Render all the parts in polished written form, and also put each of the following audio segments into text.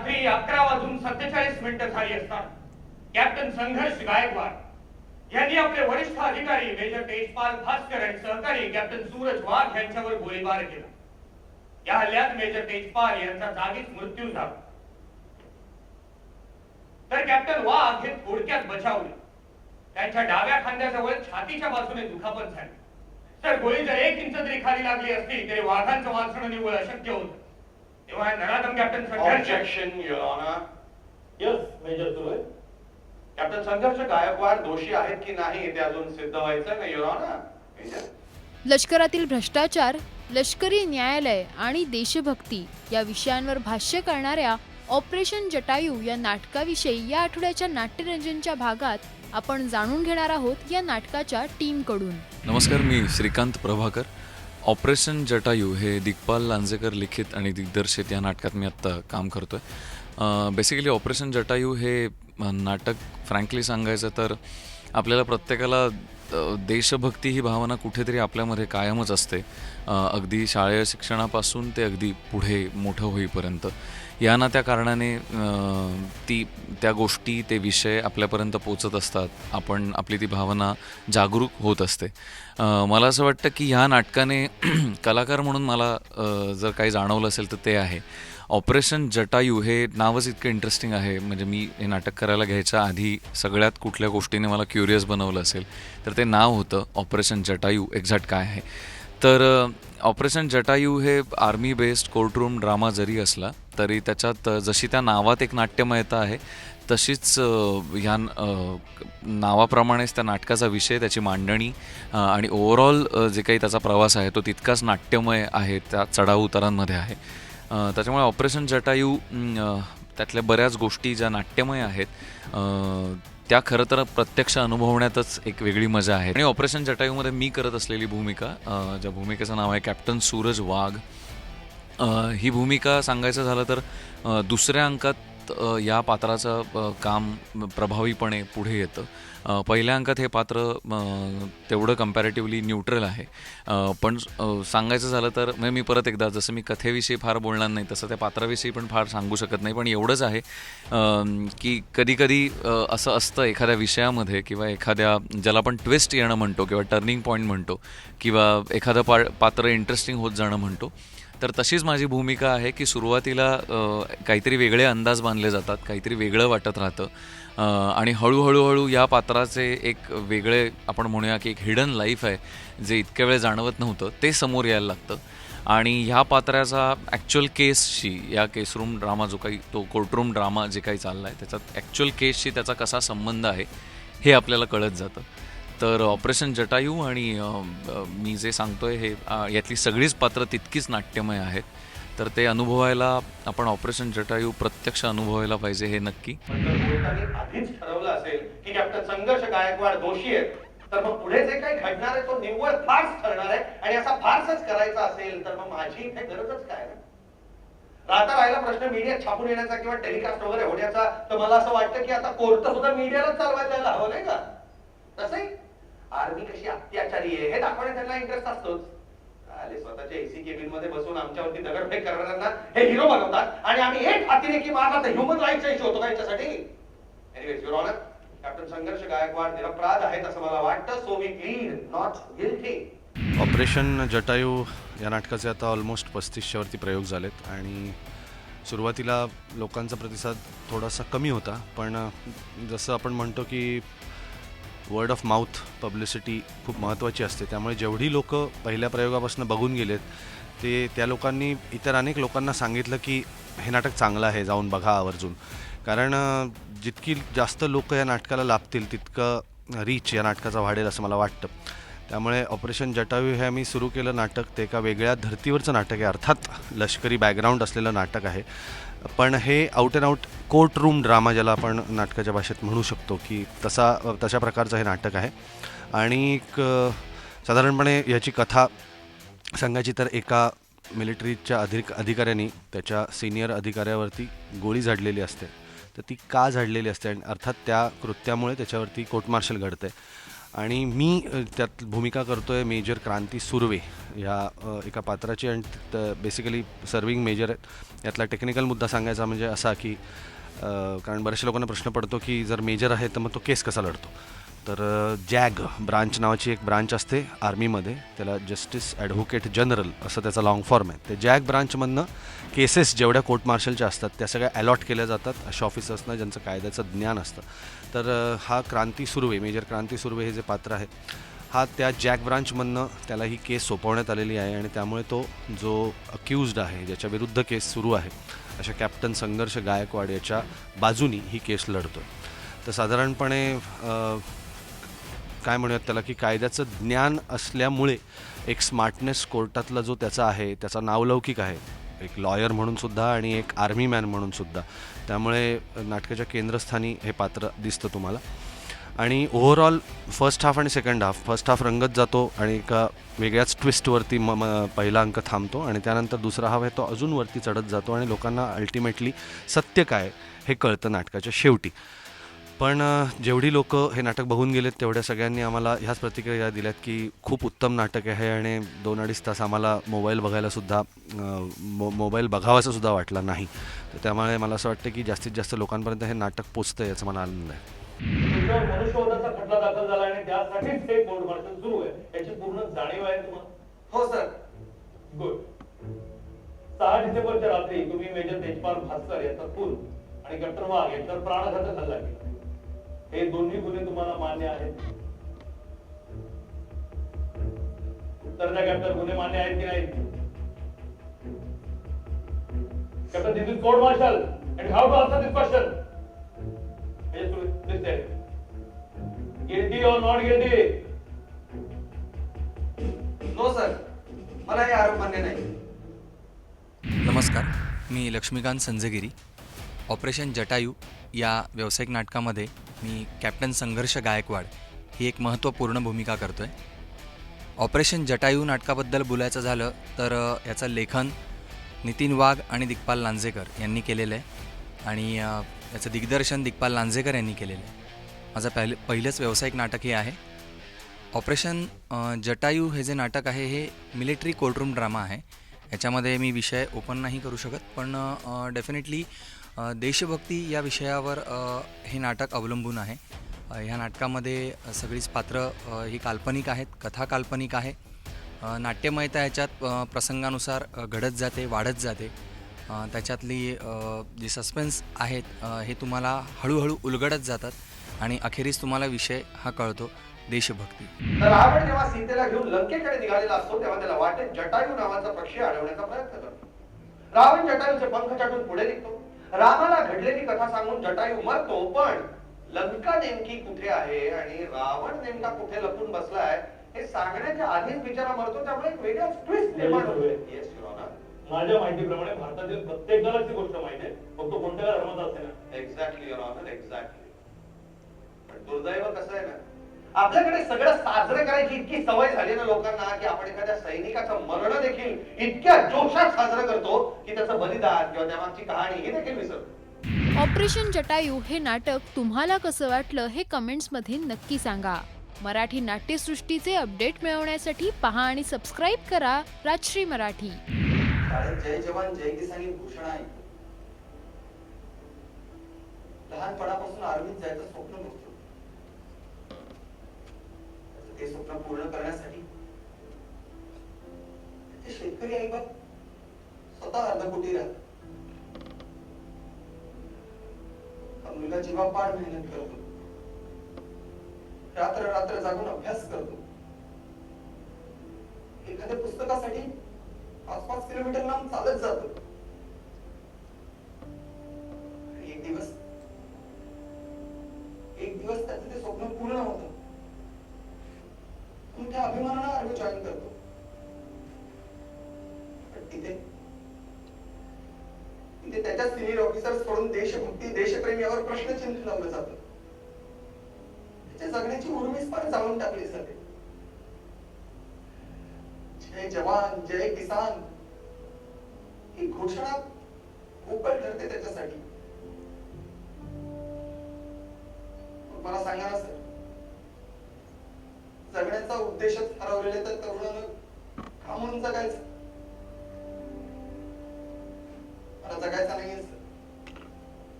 रात्री 11:47 झाली असता कॅप्टन संघर्ष गायकवाड यांनी आपले वरिष्ठ अधिकारी मेजर तेजपाल भास्कर आणि सहकारी कॅप्टन सूरज वाघ यांच्यावर गोळीबार केला. या हल्ल्यात मेजर तेजपाल यांचा जागीच मृत्यू झाला, तर कॅप्टन वाघ हे थोडक्यात बचावले. त्यांच्या डाव्या खांद्याजवळ छातीच्या बाजूने दुखापत झाली. तर गोळी जर 1 इंच जरी खाली लागली असती तरी वाघांचं वाचणं निव्वळ अशक्य होतं. तेव्हा नराधम captain Sangharsh. Objection your honour. Yes major Suresh. Captain Sangharsh Gaikwad दोषी आहेत की नाही ते अजून सिद्ध व्हायचं नाही युअर ऑनर. मेजर. लष्करातील भ्रष्टाचार, लष्करी न्यायालय आणि देशभक्ती या विषयांवर भाष्य करणाऱ्या ऑपरेशन जटायू या नाटकाविषयी या आठवड्याच्या नाट्यरंजनच्या भागात आपण जाणून घेणार आहोत या नाटकाच्या टीमकडून. नमस्कार, मी श्रीकांत प्रभाकर. ऑपरेशन जटायू हे दिग्पाल लांजेकर लिखित आणि दिग्दर्शित या नाटकात मी आत्ता काम करतो आहे. बेसिकली ऑपरेशन जटायू हे नाटक फ्रँकली सांगायचं तर आपल्याला प्रत्येकाला देशभक्ती ही भावना कुठेतरी आपल्यामध्ये कायमच असते, अगदी शालेय शिक्षणापासून ते अगदी पुढे मोठं होईपर्यंत. या ना त्या कारणाने त्या गोष्टी, ते विषय आपल्यापर्यंत पोचत असतात. आपली ती भावना जागरूक होत असते. मला असं वाटतं की ह्या नाटकाने कलाकार म्हणून मला जर काही जाणवलं असेल तर ते आहे ऑपरेशन जटायू. हे नावच इतकं इंटरेस्टिंग आहे. म्हणजे मी हे नाटक करायला घ्यायच्या आधी सगळ्यात कुठल्या गोष्टीने मला क्युरियस बनवलं असेल तर ते नाव होतं ऑपरेशन जटायू. एक्झॅक्ट काय आहे तर ऑपरेशन जटायू हे आर्मी बेस्ड कोर्टरूम ड्रामा जरी असला तरी त्याच्यात जशी त्या नावात एक नाट्यमयता आहे तशीच ह्या नावाप्रमाणेच त्या नाटकाचा विषय, त्याची मांडणी आणि ओव्हरऑल जे काही त्याचा प्रवास आहे तो तितकाच नाट्यमय आहे, त्या चढाव उतारांमध्ये आहे. त्याच्यामुळे ऑपरेशन जटायू त्यातल्या बऱ्याच गोष्टी ज्या नाट्यमय आहेत त्या खरं तर प्रत्यक्ष अनुभवण्यातच एक वेगळी मजा आहे. आणि ऑपरेशन जटायूमध्ये मी करत असलेली भूमिका, ज्या भूमिकेचं नाव आहे कॅप्टन सूरज वाघ, ही भूमिका सांगायचं झालं तर दुसऱ्या अंकात या पात्राचं काम प्रभावीपणे पुढे येतं. पहिल्या अंकात हे पात्र तेवढं कम्पॅरेटिव्हली न्यूट्रल आहे. पण सांगायचं झालं तर म्हणजे मी परत एकदा, जसं मी कथेविषयी फार बोलणार नाही तसं त्या पात्राविषयी पण फार सांगू शकत नाही. पण एवढंच आहे की कधीकधी असं असतं एखाद्या विषयामध्ये किंवा एखाद्या ज्याला आपण ट्विस्ट येणं म्हणतो किंवा टर्निंग पॉईंट म्हणतो किंवा एखादं पात्र इंटरेस्टिंग होत जाणं म्हणतो, तर तशीच माझी भूमिका आहे की सुरुवातीला काहीतरी वेगळे अंदाज बांधले जातात, काहीतरी वेगळं वाटत राहतं आणि हळूहळू या पात्राचे एक वेगळे, आपण म्हणूया की एक हिडन लाईफ आहे जे इतक्या वेळ जाणवत नव्हतं, ते समोर यायला लागतं. आणि ह्या पात्राचा ॲक्च्युअल केसशी, या केसरूम ड्रामा जो काही, तो कोर्टरूम ड्रामा जे काही चालला आहे त्याच्यात ॲक्च्युअल केसशी त्याचा कसा संबंध आहे हे आपल्याला कळत जातं. तर ऑपरेशन जटायू आणि मी जे सांगतोय हे यातली सगळीच पात्र तितकीच नाट्यमय आहेत. तर ते अनुभवायला आपण ऑपरेशन जटायू प्रत्यक्ष अनुभवायला पाहिजे, हे नक्की. आधीच ठरवलं असेल की कॅप्टन संघर्ष गायकवाड दोषी आहेत, तर मग पुढे जे काही घडणार आहे तो निव्वळ फार्स ठरणार आहे. आणि असा फार्सच करायचा असेल तर मग माझी इथे गरजच काय ना. राहता राहिला प्रश्न मीडियात छापून येण्याचा किंवा टेलिकास्ट वगैरे होण्याचा, तर मला असं वाटतं की आता कोर्ट सुद्धा मीडियालाच चालवायला हवं, नाही का? तसंही आर्मी कशी अत्याचारी आहे हे दाखवण्यात त्यांना इंटरेस्ट असतोच. स्वतःच्या एसी केबिन मध्ये बसून आमच्यावरती दगडफेक करणाऱ्यांना हे हिरो बनवतात आणि आम्ही एक हातीने की माझा ह्युमन राईटचा इश्यू होतो का याच्यासाठी. Anyways your honour, captain Sangharsh Gaikwad निरपराध आहेत असं मला वाटतं. So we plead not guilty. Operation Jatayu या नाटकाचे आता ऑलमोस्ट 35च्या वरती प्रयोग झालेत आणि सुरुवातीला लोकांचा प्रतिसाद थोडासा कमी होता, पण जसं आपण म्हणतो की वर्ड ऑफ माउथ पब्लिसिटी खूप महत्त्वाची असते. त्यामुळे जेवढी लोक पहिल्या प्रयोगापासून बघून गेलेत ते त्या लोकांनी इतर अनेक लोकांना सांगितलं की हे नाटक चांगलं आहे, जाऊन बघा आवर्जून. कारण जितकी जास्त लोक या नाटकाला लाभतील तितकं रीच या नाटकाचा वाढेल असं मला वाटतं. त्यामुळे ऑपरेशन जटायू हे आम्ही सुरू केलं नाटक, ते एका वेगळ्या धर्तीवरचं नाटक आहे. अर्थात लष्करी बॅकग्राऊंड असलेलं नाटक आहे, पण हे out and out court room drama ज्याला आपण नाटकाच्या भाषेत म्हणू शकतो की तशा प्रकारचं हे नाटक आहे. आणि साधारणपणे याची कथा सांगायची तर एका मिलिटरीच्या अधिकाऱ्यांनी त्याच्या सिनियर अधिकाऱ्यावरती गोळी झाडलेली असते. तर ती का झाडलेली असते आणि अर्थात त्या कृत्यामुळे त्याच्यावरती कोर्ट मार्शल घडते आणि मी त्यात भूमिका करतो आहे मेजर क्रांती सुर्वे या एका पात्राची. आणि बेसिकली सर्विंग मेजर आहेत. यातला टेक्निकल मुद्दा सांगायचा म्हणजे असा की कारण बऱ्याचशा लोकांना प्रश्न पडतो की जर मेजर आहे तर मग तो केस कसा लढतो. तर जॅग ब्रांच नावाची एक ब्रांच असते आर्मीमध्ये, त्याला जस्टिस ॲडव्होकेट जनरल असं त्याचा लॉंग फॉर्म आहे. ते जॅग ब्रांचमधनं केसेस जेवढ्या कोर्ट मार्शलच्या असतात त्या सगळ्या अलॉट केल्या जातात अशा ऑफिसर्सना ज्यांचं कायद्याचं ज्ञान असतं. तर हा क्रांती सुर्वे, मेजर क्रांती सुर्वे हे जे पात्र आहे हा त्या जॅग ब्रांचमधनं त्याला ही केस सोपवण्यात आलेली आहे. आणि त्यामुळे तो जो अक्यूज्ड आहे, ज्याच्या विरुद्ध केस सुरू आहे, अशा कॅप्टन संघर्ष गायकवाड याच्या बाजूनी ही केस लढतो. तर साधारणपणे काय म्हणूयात त्याला की कायद्याचं ज्ञान असल्यामुळे एक स्मार्टनेस कोर्टातला जो त्याचा आहे, त्याचा नावलौकिक आहे, एक लॉयर म्हणूनसुद्धा आणि एक आर्मी मॅन म्हणूनसुद्धा. त्यामुळे नाटकाच्या केंद्रस्थानी हे पात्र दिसतं तुम्हाला. आणि ओव्हरऑल फर्स्ट हाफ आणि सेकंड हाफ, फर्स्ट हाफ रंगत जातो आणि एका वेगळ्याच ट्विस्टवरती पहिला अंक थांबतो आणि त्यानंतर दुसरा हाफ आहे तो अजून वरती चढत जातो आणि लोकांना अल्टिमेटली सत्य काय हे कळतं नाटकाच्या शेवटी. पण जेवढी लोक हे नाटक बघून गेलेत तेवढ्या सगळ्यांनी आम्हाला ह्याच प्रतिक्रिया दिल्यात की खूप उत्तम नाटक आहे आणि 2-2.5 तास आम्हाला मोबाईल बघायलासुद्धा मोबाईल बघावासासुद्धा वाटला नाही. तर त्यामुळे मला असं वाटतं की जास्तीत जास्त लोकांपर्यंत हे नाटक पोचतं याचा मला आनंद आहे. तुमच्यावर मनुष्यवधाचा खटला दाखल झाला आणि त्यासाठीच हे कोर्ट मार्शल सुरू आहे याची पूर्ण जाणीव आहे तुम्हाला? हो सर. गुड. 6 डिसेंबरच्या रात्री तुम्ही मेजर तेजपाल भास्कर याचा खून आणि कॅप्टन वाघ यांच्यावर प्राणघातक हल्ला केला. हे दोन्ही गुन्हे तुम्हाला मान्य आहेत? उत्तर द्या कॅप्टन, गुन्हे मान्य आहेत की नाही? Captain, this is court martial and how to answer this question? Please tell. Guilty or not guilty? No sir, मला हे आरोप मान्य नाही. नमस्कार, मी लक्ष्मीकांत संजगिरी. ऑपरेशन जटायू या व्यावसायिक नाटकामध्ये मी कॅप्टन संघर्ष गायकवाड ही एक महत्त्वपूर्ण भूमिका करतो आहे. ऑपरेशन जटायू नाटकाबद्दल बोलायचं झालं तर याचं लेखन नितीन वाघ आणि दिग्पाल लांजेकर यांनी केलेलं आहे आणि याचं दिग्दर्शन दिग्पाल लांजेकर यांनी केलेलं आहे. माझं पहिलंच व्यावसायिक नाटक हे आहे. ऑपरेशन जटायू हे जे नाटक आहे हे मिलिटरी कोर्टरूम ड्रामा आहे. याच्यामध्ये मी विषय ओपन नाही करू शकत, पण डेफिनेटली देशभक्ती या विषयावर हे नाटक अवलंबून आहे. ह्या नाटकामध्ये सगळीच पात्र ही काल्पनिक आहेत, कथा काल्पनिक आहे. नाट्यमयता ह्याच्यात प्रसंगानुसार घडत जाते, वाढत जाते. त्याच्यातली जी सस्पेन्स आहेत हे तुम्हाला हळूहळू उलगडत जातात आणि अखेरीस तुम्हाला विषय हा कळतो, देशभक्ती. तर रावण जेव्हा सीतेला घेऊन लंकेकडे निघालेला असतो तेव्हा त्याला वाटेत जटायू नावाचा पक्षी अडवण्याचा प्रयत्न करतो. रावण जटायूचे पंख चाटून पुढे निघतो. रामाला घडलेली कथा सांगून जटायू मरतो, पण लंका नेमकी कुठे आहे आणि रावण नेमका कुठे लपून बसलाय हे सांगण्याच्या आधीच बिचारा मरतो. त्यामुळे एक वेगळा ट्विस्ट निर्माण होतो. Yes your honour. माझ्या माहितीप्रमाणे भारतातील प्रत्येकाला ती गोष्ट माहिती आहे, फक्त कोणत्या धर्माचा असेल ना. Exactly your honour, exactly. पण दुर्दैव कसं आहे ना, आपल्याकडे सगळं साजरं करायची इतकी सवय झाली ना लोकांना की आपण एखाद्या सैनिकाचं मरण देखील इतक्या जोशात साजरं करतो की त्याचं बलिदान किंवा त्यामागची कहाणी हे देखील विसरतो. ऑपरेशन जटायू हे नाटक तुम्हाला कसं वाटलं हे कमेंट्समध्ये नक्की सांगा. मराठी नाट्यसृष्टीचे अपडेट मिळवण्यासाठी पहा आणि सबस्क्राईब करा राजश्री मराठी. शाळेत जय जवान जय किसान ही घोषणा आहे. लहानपणापासून आर्मीत जायचं स्वप्न बघतो. ते स्वप्न पूर्ण करण्यासाठी ते शेतकरी आई बाप स्वतः अर्धपोटी राहतात. हा मुलगा जीवापाड मेहनत करतो, रात्र रात्र जागून अभ्यास करतो. एखाद्या पुस्तकासाठी 5-5 किलोमीटर लांब चालत जातो. एक दिवस त्याचं ते स्वप्न पूर्ण होतं. त्या अभिमानाने आर्मी जॉईन करतो. पण तिथे त्याच्या सिनियर ऑफिसर्स कडून देशभक्ती देशप्रेम यावर प्रश्नचिन्ह लावलं जातं. त्याच्या जगण्याची उर्मीच पार जाळून टाकली जाते. जय जवान जय किसान ही घोषणा पोकळ ठरते त्याच्यासाठी. मला सांगा ना सर, जगण्याचा उद्देशच हरवलेले तर तरुणानं का म्हणून जगायचं? मला जगायचं नाही,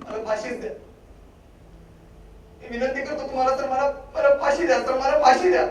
मला फाशीच द्या. मी विनंती करतो तुम्हाला, तर मला मला फाशी द्या, तर मला फाशी द्या.